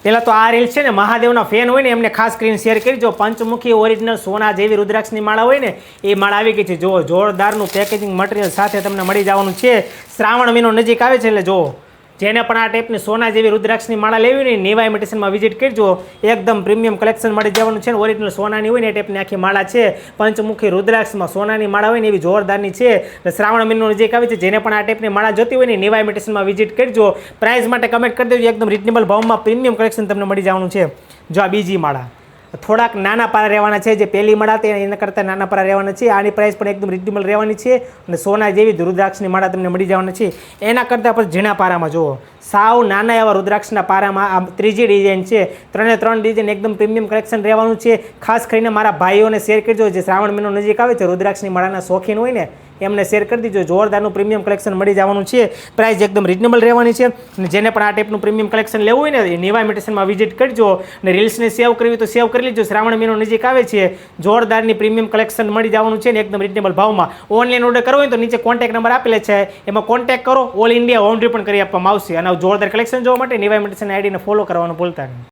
પહેલાં તો આ રીલ્સ છે ને મહાદેવના ફેન હોય ને એમને ખાસ સ્ક્રીન શેર કરી જો પંચમુખી ઓરિજિનલ સોના જેવી રુદ્રાક્ષની માળા હોય ને એ માળા આવી ગઈ છે જો જોરદારનું પેકેજિંગ મટીરિયલ સાથે તમને મળી જવાનું છે શ્રાવણ મહિનો નજીક આવે છે એટલે જો જેને પણ આ ટાઈપની સોના જેવી રુદ્રાક્ષની માળા લેવી ને નિવા ઇમિટેશનમાં વિઝિટ કરજો એકદમ પ્રીમિયમ કલેક્શન મળી જવાનું છે ને ઓરિજિનલ સોનાની હોય ને એ ટાઈપની આખી માળા છે પંચમુખી રુદ્રાક્ષમાં સોનાની માળા હોય ને એવી જોરદારની છે એટલે શ્રાવણ મહિનો નજીક આવે છે જેને પણ આ ટાઈપની માળા જોતી હોય ને નિવા ઇમિટેશનમાં વિઝિટ કરજો પ્રાઇસ માટે કમેન્ટ કરી દેજો એકદમ રિઝનેબલ ભાવમાં પ્રીમિયમ કલેક્શન તમને મળી જવાનું છે જો આ બીજી માળા થોડાક નાના પારા રહેવાના છે જે પહેલી માળા તે એના કરતાં નાના પારા રહેવાના છે આની પ્રાઇસ પણ એકદમ રિઝનેબલ રહેવાની છે અને સોના જેવી રુદ્રાક્ષની માળા તમને મળી જવાના છે એના કરતાં પણ ઝીણા પારામાં જુઓ સાવ નાના એવા રુદ્રાક્ષના પારામાં આ ત્રીજી ડિઝાઇન છે 3 ડિઝાઇન એકદમ પ્રીમિયમ કલેક્શન રહેવાનું છે ખાસ કરીને મારા ભાઈઓને શેર કરજો જે શ્રાવણ મહિનો નજીક આવે છે રુદ્રાક્ષની માળાના શોખીન હોય ને એમને શેર કરી દીજો જોરદારનું પ્રીમિયમ કલેક્શન મળી જવાનું છે પ્રાઇસ એકદમ રિઝનેબલ રહેવાની છે અને જેને પણ આ ટાઈપનું પ્રીમિયમ કલેક્શન લેવું હોય ને એ નિવા ઇમિટેશનમાં વિઝિટ કરજો અને રીલ્સને સેવ કરવી તો સેવ કરી લેજો શ્રાવણ મહિનો નજીક આવે છે જોરદારની પ્રીમિયમ કલેક્શન મળી જવાનું છે ને એકદમ રિઝનેબલ ભાવમાં ઓનલાઈન ઓર્ડર કરવો હોય તો નીચે કોન્ટેક્ટ નંબર આપેલા છે એમાં કોન્ટેક્ટ કરો ઓલ ઇન્ડિયા હોમ ડિલિવરી પણ કરી આપવામાં આવશે અને જોરદાર કલેક્શન જોવા માટે નિવા ઇમિટેશન આઈડીને ફોલો કરવાનું ભૂલતા નહીં.